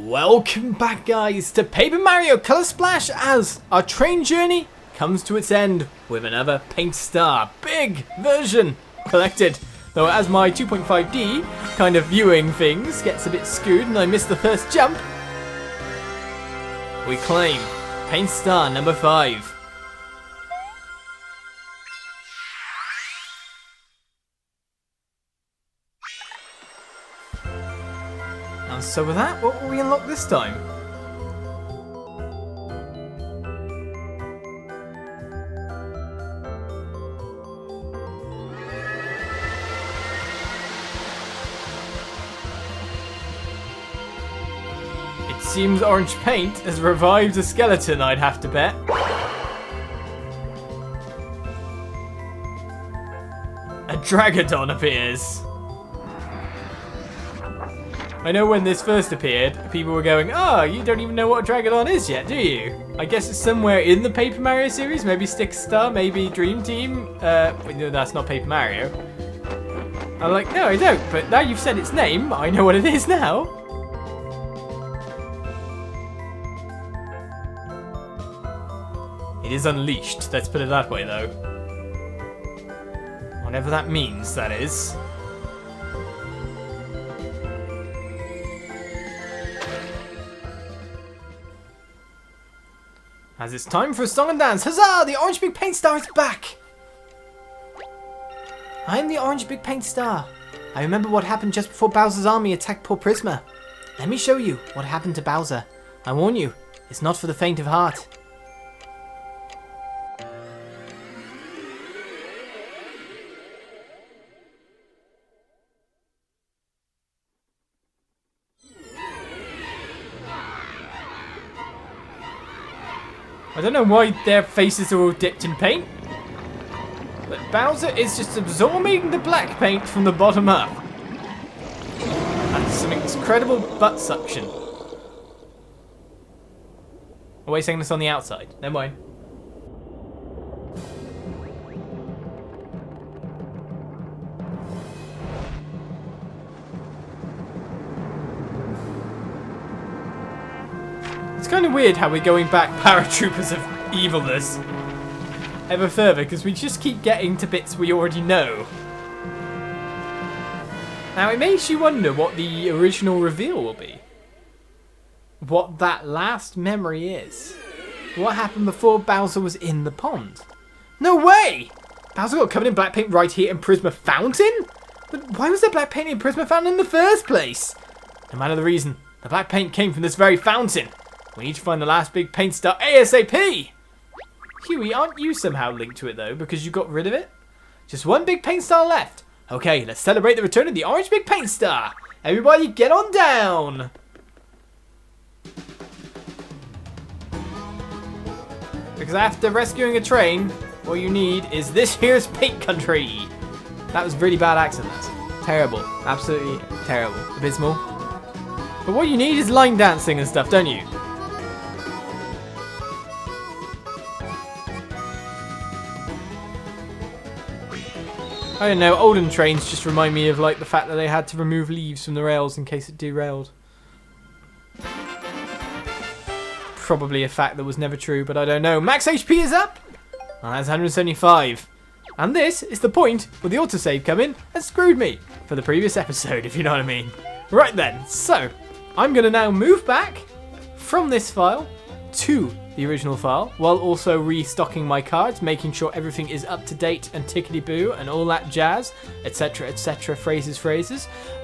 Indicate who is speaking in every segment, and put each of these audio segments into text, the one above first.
Speaker 1: Welcome back, guys, to Paper Mario Color Splash as our train journey comes to its end with another Paint Star big version collected. Though as my 2.5D kind of viewing things gets a bit skewed and I missed the first jump, we claim Paint Star number 5. And so with that, what will we unlock this time? It seems orange paint has revived a skeleton, I'd have to bet. A Dragodon appears. I know when this first appeared, people were going, "Oh, you don't even know what a Dragodon is yet, do you?" I guess it's somewhere in the Paper Mario series, maybe Stick Star, maybe Dream Team. No, that's not Paper Mario. I'm like, no, I don't, but now you've said its name, I know what it is now. It is unleashed, let's put it that way, though. Whatever that means, that is. As it's time for a song and dance. Huzzah! The Orange Big Paint Star is back! I am the Orange Big Paint Star. I remember what happened just before Bowser's army attacked poor Prisma. Let me show you what happened to Bowser. I warn you, it's not for the faint of heart. I don't know why their faces are all dipped in paint, but Bowser is just absorbing the black paint from the bottom up. And some incredible butt suction. Oh wait, saying this on the outside. Never mind. It's kind of weird how we're going back paratroopers of evilness ever further, because we just keep getting to bits we already know. Now it makes you wonder what the original reveal will be. What that last memory is. What happened before Bowser was in the pond? No way! Bowser got covered in black paint right here in Prisma Fountain? But why was there black paint in Prisma Fountain in the first place? No matter the reason, the black paint came from this very fountain. We need to find the last big paint star ASAP! Huey, aren't you somehow linked to it though, because you got rid of it? Just one big paint star left. Okay, let's celebrate the return of the Orange Big Paint Star! Everybody get on down! Because after rescuing a train, all you need is this here's Paint Country! That was really bad accent. Terrible. Absolutely terrible. Abysmal. But what you need is line dancing and stuff, don't you? I don't know, olden trains just remind me of like the fact that they had to remove leaves from the rails in case it derailed. Probably a fact that was never true, but I don't know. Max HP is up! Oh, that's 175. And this is the point where the autosave come in and screwed me for the previous episode, if you know what I mean. Right then, so I'm going to now move back from this file to the original file, while also restocking my cards, making sure everything is up to date and tickety-boo and all that jazz, etc, etc, phrases.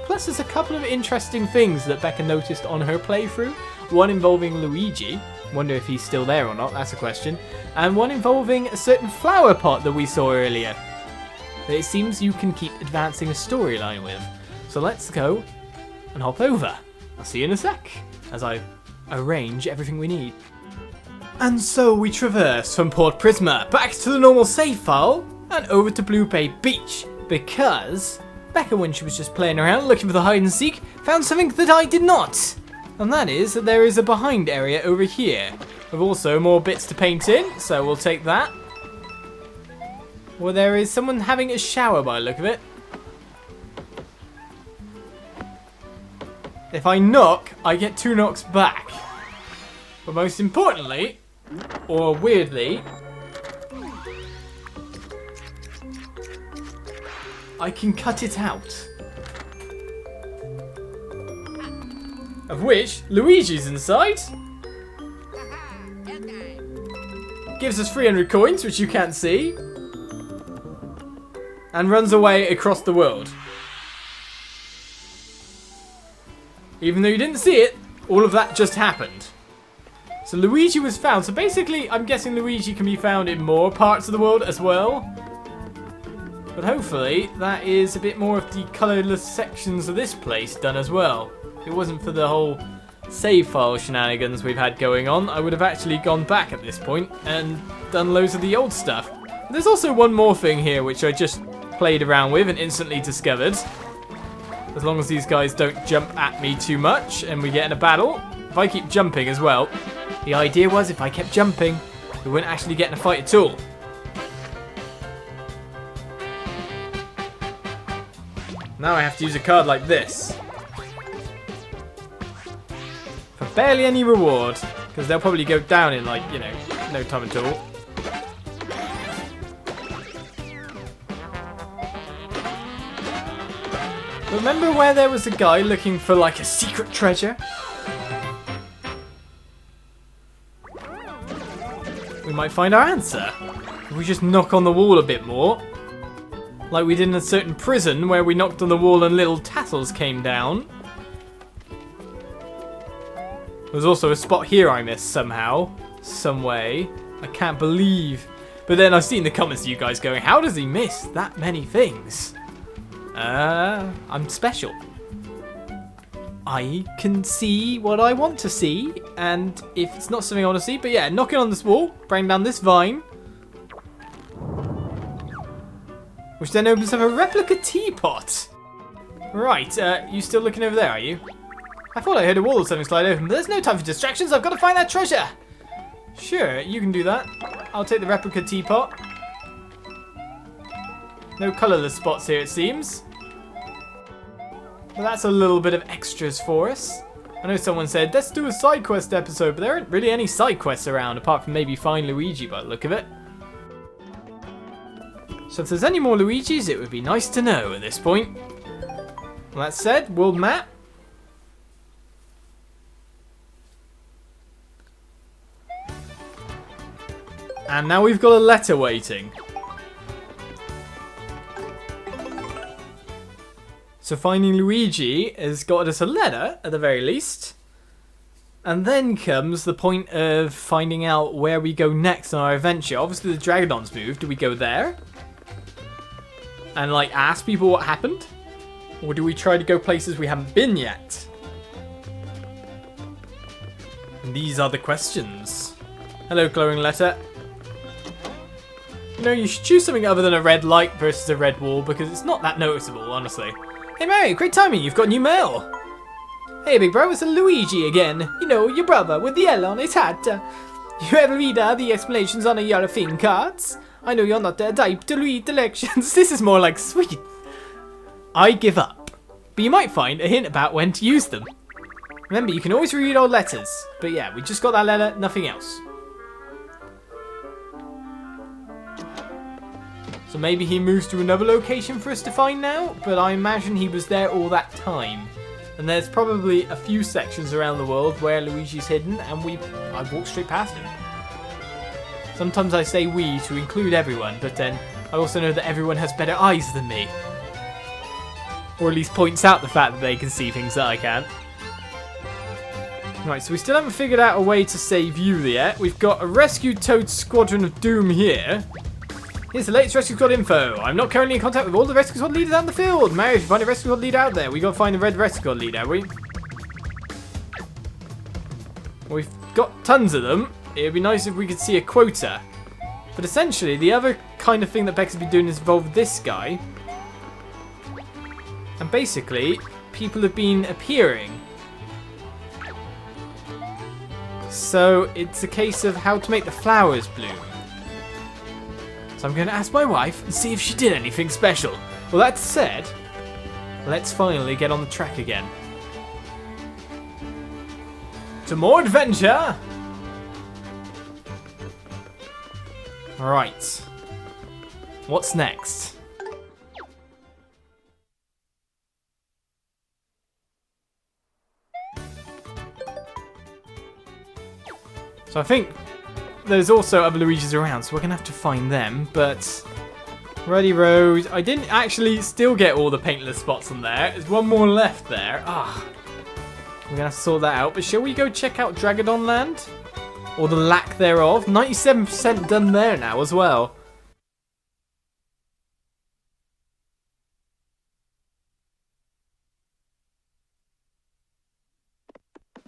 Speaker 1: Plus there's a couple of interesting things that Becca noticed on her playthrough, one involving Luigi, wonder if he's still there or not, that's a question, and one involving a certain flower pot that we saw earlier, that it seems you can keep advancing a storyline with. So let's go and hop over. I'll see you in a sec, as I arrange everything we need. And so we traverse from Port Prisma back to the normal save file and over to Blue Bay Beach, because Becca, when she was just playing around looking for the hide and seek, found something that I did not. And that is that there is a behind area over here, with also more bits to paint in, so we'll take that. Where there is someone having a shower by the look of it. If I knock, I get 2 knocks back. But most importantly, or weirdly, I can cut it out. Of which, Luigi's inside. Gives us 300 coins, which you can't see. And runs away across the world. Even though you didn't see it, all of that just happened. So Luigi was found. So basically, I'm guessing Luigi can be found in more parts of the world as well. But hopefully, that is a bit more of the colourless sections of this place done as well. If it wasn't for the whole save file shenanigans we've had going on, I would have actually gone back at this point and done loads of the old stuff. There's also one more thing here which I just played around with and instantly discovered. As long as these guys don't jump at me too much and we get in a battle. If I keep jumping as well. The idea was if I kept jumping, we wouldn't actually get in a fight at all. Now I have to use a card like this. For barely any reward. Because they'll probably go down in like, you know, no time at all. Remember where there was a guy looking for like a secret treasure? We might find our answer. If we just knock on the wall a bit more. Like we did in a certain prison where we knocked on the wall and little tassels came down. There's also a spot here I missed somehow. Some way. I can't believe. But then I've seen the comments of you guys going, how does he miss that many things? I'm special. I can see what I want to see, and if it's not something I want to see, but yeah, knocking on this wall, bring down this vine, which then opens up a replica teapot. Right, you still looking over there, are you? I thought I heard a wall or something slide open, but there's no time for distractions, I've got to find that treasure! Sure, you can do that. I'll take the replica teapot. No colourless spots here, it seems. But that's a little bit of extras for us. I know someone said, let's do a side quest episode, but there aren't really any side quests around, apart from maybe find Luigi by the look of it. So if there's any more Luigis, it would be nice to know at this point. Well, that said, world map. And now we've got a letter waiting. So finding Luigi has got us a letter, at the very least. And then comes the point of finding out where we go next on our adventure. Obviously the Dragonon's moved. Do we go there? And like ask people what happened? Or do we try to go places we haven't been yet? And these are the questions. Hello, glowing letter. You know, you should choose something other than a red light versus a red wall because it's not that noticeable, honestly. Hey Mary, great timing, you've got new mail. Hey big bro, it's a Luigi again. You know, your brother with the L on his hat. You ever read the explanations on your thing cards? I know you're not the type to read directions. This is more like sweet. I give up. But you might find a hint about when to use them. Remember, you can always read old letters. But yeah, we just got that letter, nothing else. So maybe he moves to another location for us to find now, but I imagine he was there all that time. And there's probably a few sections around the world where Luigi's hidden and I walked straight past him. Sometimes I say we to include everyone, but then I also know that everyone has better eyes than me. Or at least points out the fact that they can see things that I can't. Right, so we still haven't figured out a way to save you yet. We've got a rescued Toad Squadron of Doom here. Here's the latest Rescue Squad info. I'm not currently in contact with all the Rescue Squad leaders out in the field. Mary, if you find a Rescue Squad leader out there, we gotta find the red Rescue Squad leader, have we? We've got tons of them. It'd be nice if we could see a quota. But essentially, the other kind of thing that Beck's been doing is involve this guy. And basically, people have been appearing. So it's a case of how to make the flowers bloom. So I'm going to ask my wife and see if she did anything special. Well, that said, let's finally get on the track again. to more adventure. Right. What's next? So I think there's also other Luigis around, so we're going to have to find them, but... Ruddy Road. I didn't actually still get all the paintless spots on there. There's one more left there. Ah. We're going to have to sort that out, but shall we go check out Dragadon Land? Or the lack thereof? 97% done there now as well.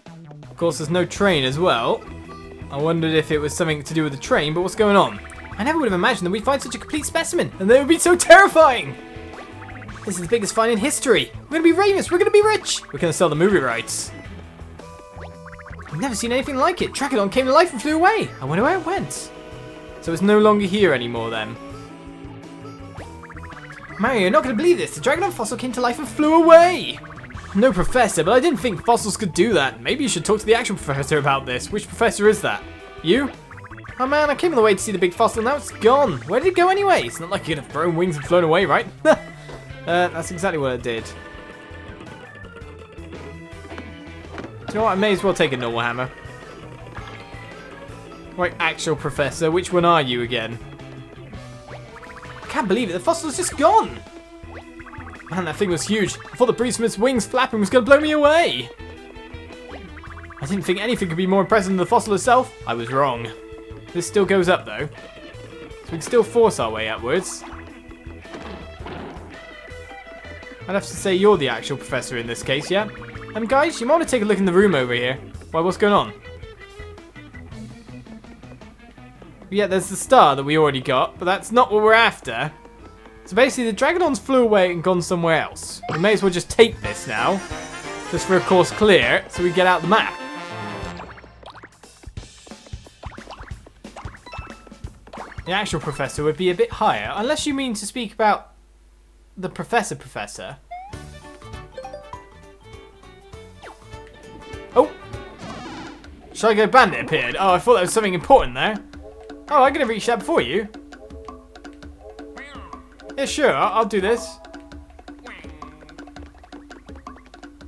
Speaker 1: Of course, there's no train as well. I wondered if it was something to do with the train, but what's going on? I never would have imagined that we'd find such a complete specimen, and they would be so terrifying! This is the biggest find in history. We're going to be famous, we're going to be rich! We're going to sell the movie rights. I've never seen anything like it. Dragadon came to life and flew away. I wonder where it went. So it's no longer here anymore then. Mario, you're not going to believe this. The Dragadon fossil came to life and flew away. No professor, but I didn't think fossils could do that. Maybe you should talk to the actual professor about this. Which professor is that? You? Oh man, I came all the way to see the big fossil, now it's gone. Where did it go anyway? It's not like it could have thrown wings and flown away, right? That's exactly what it did. Do you know what? I may as well take a normal hammer. Right, actual professor, which one are you again? I can't believe it, the fossil's just gone! Man, that thing was huge. I thought the breeze from its wings flapping was going to blow me away. I didn't think anything could be more impressive than the fossil itself. I was wrong. This still goes up though. So we can still force our way upwards. I'd have to say you're the actual professor in this case, yeah? Guys, you might want to take a look in the room over here. Why, what's going on? Yeah, there's the star that we already got, but that's not what we're after. So basically, the Dragadons flew away and gone somewhere else. We may as well just take this now, just for a course clear, so we get out the map. The actual professor would be a bit higher, unless you mean to speak about the professor. Oh! Shy Bandit appeared. Oh, I thought there was something important there. Oh, I'm going to reach that before you. Yeah, sure, I'll do this.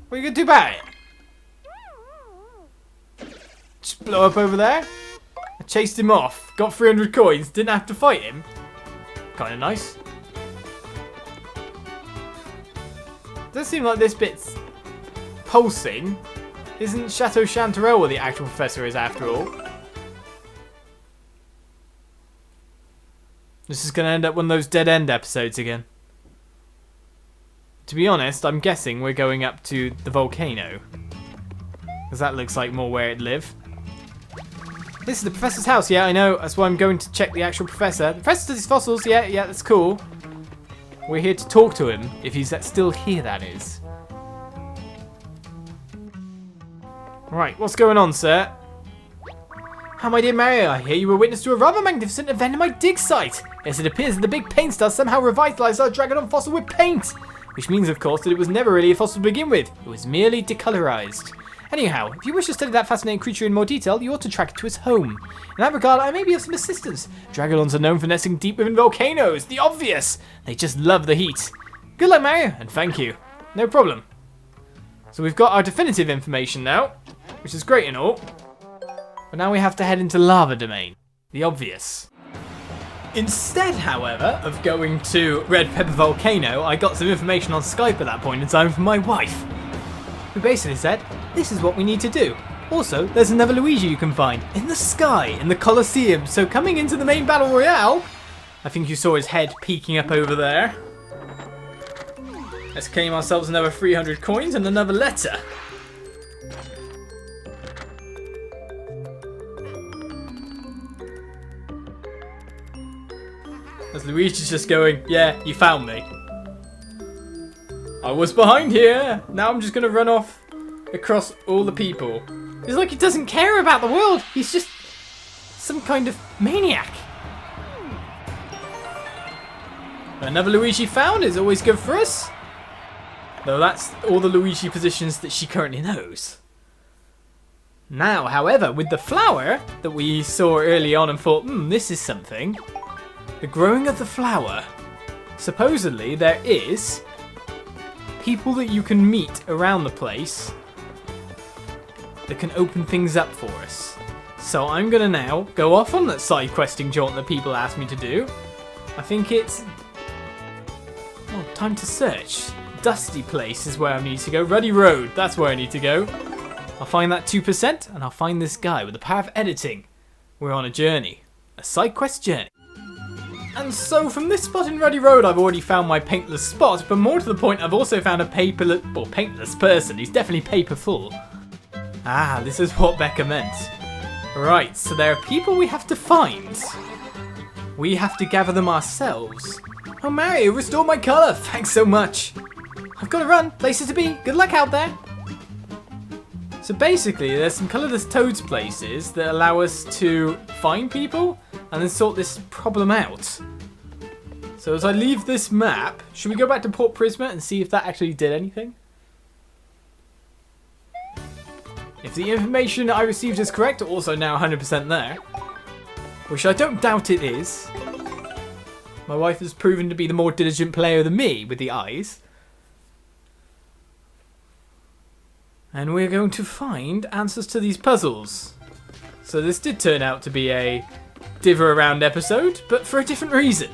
Speaker 1: What are you going to do about it? Just blow up over there? I chased him off, got 300 coins, didn't have to fight him. Kind of nice. Does seem like this bit's pulsing. Isn't Chateau Chanterelle where the actual professor is after all? This is going to end up one of those dead end episodes again. To be honest, I'm guessing we're going up to the volcano. Because that looks like more where it'd live. This is the professor's house, yeah, I know. That's why I'm going to check the actual professor. The professor does his fossils, yeah, that's cool. We're here to talk to him, if he's still here, that is. Right, what's going on, sir? Oh, my dear Mario, I hear you were witness to a rather magnificent event in my dig site. Yes, it appears that the big paint star somehow revitalized our Dragadon fossil with paint. Which means, of course, that it was never really a fossil to begin with. It was merely decolorized. Anyhow, if you wish to study that fascinating creature in more detail, you ought to track it to its home. In that regard, I may be of some assistance. Dragadons are known for nesting deep within volcanoes, the obvious. They just love the heat. Good luck, Mario, and thank you. No problem. So we've got our definitive information now, which is great and all. But now we have to head into Lava Domain. The obvious. Instead, however, of going to Red Pepper Volcano, I got some information on Skype at that point in time from my wife, who basically said, this is what we need to do. Also, there's another Luigi you can find in the sky, in the Colosseum. So coming into the main Battle Royale, I think you saw his head peeking up over there. Let's claim ourselves another 300 coins and another letter. As Luigi's just going, yeah, you found me. I was behind here. Now I'm just going to run off across all the people. It's like he doesn't care about the world. He's just some kind of maniac. Another Luigi found is always good for us. Though that's all the Luigi positions that she currently knows. Now, however, with the flower that we saw early on and thought, this is something. The growing of the flower. Supposedly, there is people that you can meet around the place that can open things up for us. So I'm going to now go off on that side questing jaunt that people asked me to do. I think it's... oh, time to search. Dusty place is where I need to go. Ruddy Road, that's where I need to go. I'll find that 2% and I'll find this guy with the power of editing. We're on a journey. A side quest journey. And so from this spot in Ruddy Road, I've already found my paintless spot, but more to the point, I've also found a paintless person. He's definitely paperful. Ah, this is what Becca meant. Right, so there are people we have to find. We have to gather them ourselves. Oh, Mario, restore my colour. Thanks so much. I've got to run. Places to be. Good luck out there. So basically, there's some colourless toads places that allow us to find people and then sort this problem out. So as I leave this map, should we go back to Port Prisma and see if that actually did anything? If the information I received is correct, also now 100% there, which I don't doubt it is. My wife has proven to be the more diligent player than me with the eyes. And we're going to find answers to these puzzles. So this did turn out to be a diver around episode, but for a different reason.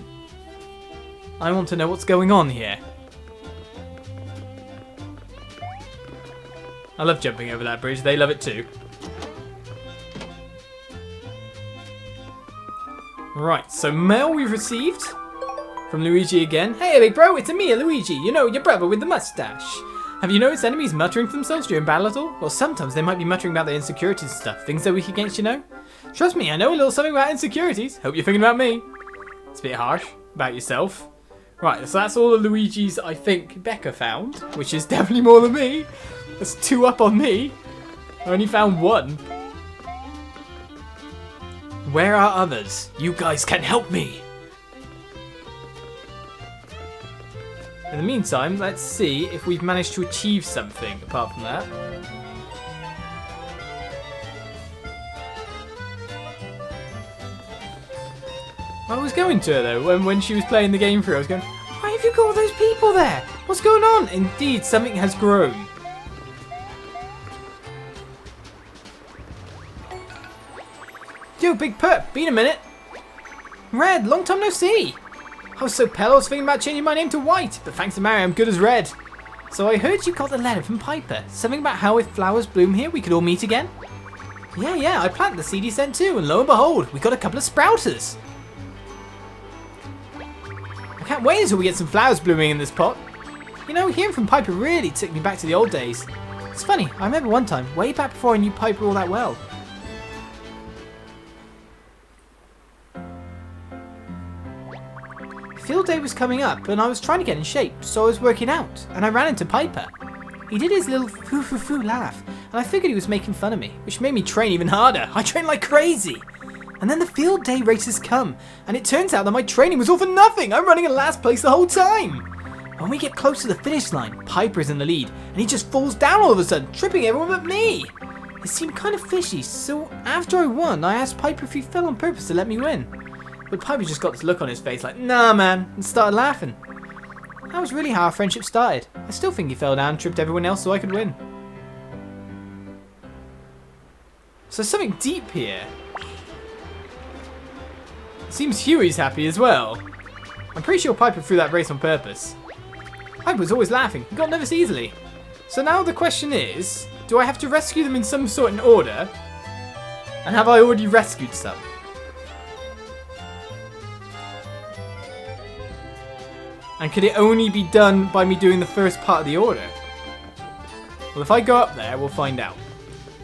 Speaker 1: I want to know what's going on here. I love jumping over that bridge, they love it too. Right, so mail we've received from Luigi again. Hey big bro, it's me, Luigi, you know, your brother with the mustache. Have you noticed enemies muttering to themselves during battle at all? Well, sometimes they might be muttering about their insecurities and stuff, things they're weak against, you know? Trust me, I know a little something about insecurities. Hope you're thinking about me. It's a bit harsh, about yourself. Right, so that's all the Luigis I think Becca found, which is definitely more than me. That's 2 up on me. I only found 1. Where are others? You guys can help me. In the meantime, let's see if we've managed to achieve something apart from that. I was going to her though, when she was playing the game through, I was going, why have you got all those people there? What's going on? Indeed, something has grown. Yo, Big Perp, been a minute. Red, long time no see. I was so pale I was thinking about changing my name to White, but thanks to Mario I'm good as Red. So I heard you got the letter from Piper. Something about how if flowers bloom here we could all meet again? Yeah, I planted the seed he sent too, and lo and behold, we got a couple of sprouters. I can't wait until we get some flowers blooming in this pot. You know, hearing from Piper really took me back to the old days. It's funny, I remember one time, way back before I knew Piper all that well. Field day was coming up and I was trying to get in shape, so I was working out and I ran into Piper. He did his little foo laugh and I figured he was making fun of me, which made me train even harder. I trained like crazy. And then the field day races come and it turns out that my training was all for nothing. I'm running in last place the whole time. When we get close to the finish line, Piper's in the lead and he just falls down all of a sudden, tripping everyone but me. It seemed kind of fishy, so after I won, I asked Piper if he fell on purpose to let me win. But Piper just got this look on his face like, nah man, and started laughing. That was really how our friendship started. I still think he fell down and tripped everyone else so I could win. So something deep here. It seems Huey's happy as well. I'm pretty sure Piper threw that race on purpose. Piper was always laughing, he got nervous easily. So now the question is, do I have to rescue them in some sort in order? And have I already rescued some? And could it only be done by me doing the first part of the order? Well, if I go up there, we'll find out.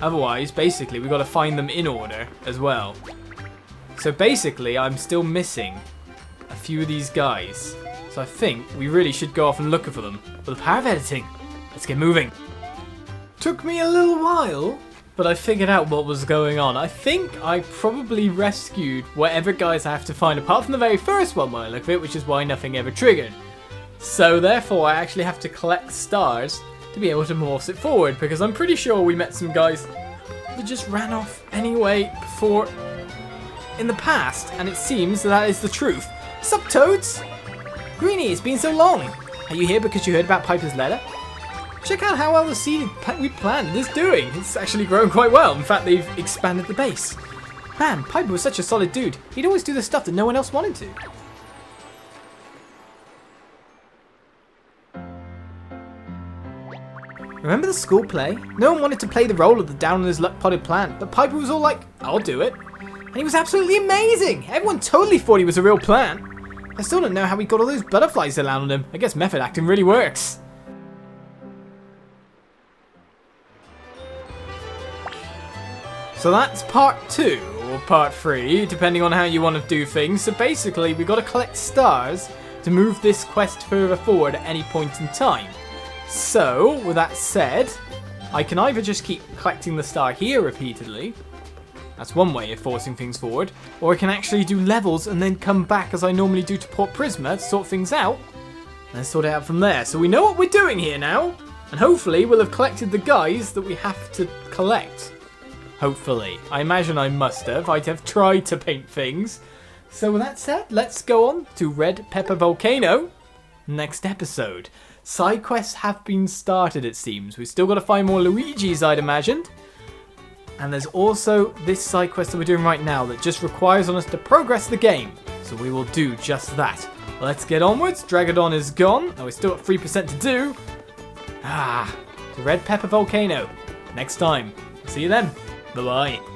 Speaker 1: Otherwise, basically, we've got to find them in order as well. So basically, I'm still missing a few of these guys. So I think we really should go off and look for them. With the power of editing, let's get moving. Took me a little while, but I figured out what was going on. I think I probably rescued whatever guys I have to find, apart from the very first one when I look at it, which is why nothing ever triggered. So therefore I actually have to collect stars to be able to morph it forward, because I'm pretty sure we met some guys that just ran off anyway before in the past, and it seems that is the truth. Sup, Toads? Greenie, it's been so long. Are you here because you heard about Piper's letter? Check out how well the seed we planted is doing. It's actually grown quite well. In fact, they've expanded the base. Man, Piper was such a solid dude. He'd always do the stuff that no one else wanted to. Remember the school play? No one wanted to play the role of the down-on-his-luck potted plant, but Piper was all like, I'll do it. And he was absolutely amazing! Everyone totally thought he was a real plant. I still don't know how he got all those butterflies to land on him. I guess method acting really works. So that's part 2, or part 3, depending on how you want to do things. So basically, we've got to collect stars to move this quest further forward at any point in time. So, with that said, I can either just keep collecting the star here repeatedly, that's one way of forcing things forward, or I can actually do levels and then come back as I normally do to Port Prisma to sort things out, and sort it out from there. So we know what we're doing here now, and hopefully we'll have collected the guys that we have to collect. Hopefully. I imagine I must have. I'd have tried to paint things. So with that said, let's go on to Red Pepper Volcano next episode. Side quests have been started, it seems. We've still got to find more Luigis, I'd imagined. And there's also this side quest that we're doing right now that just requires on us to progress the game. So we will do just that. Let's get onwards. Dragodon is gone. Oh, we're still at 3% to do. The Red Pepper Volcano. Next time. See you then. Bye-bye.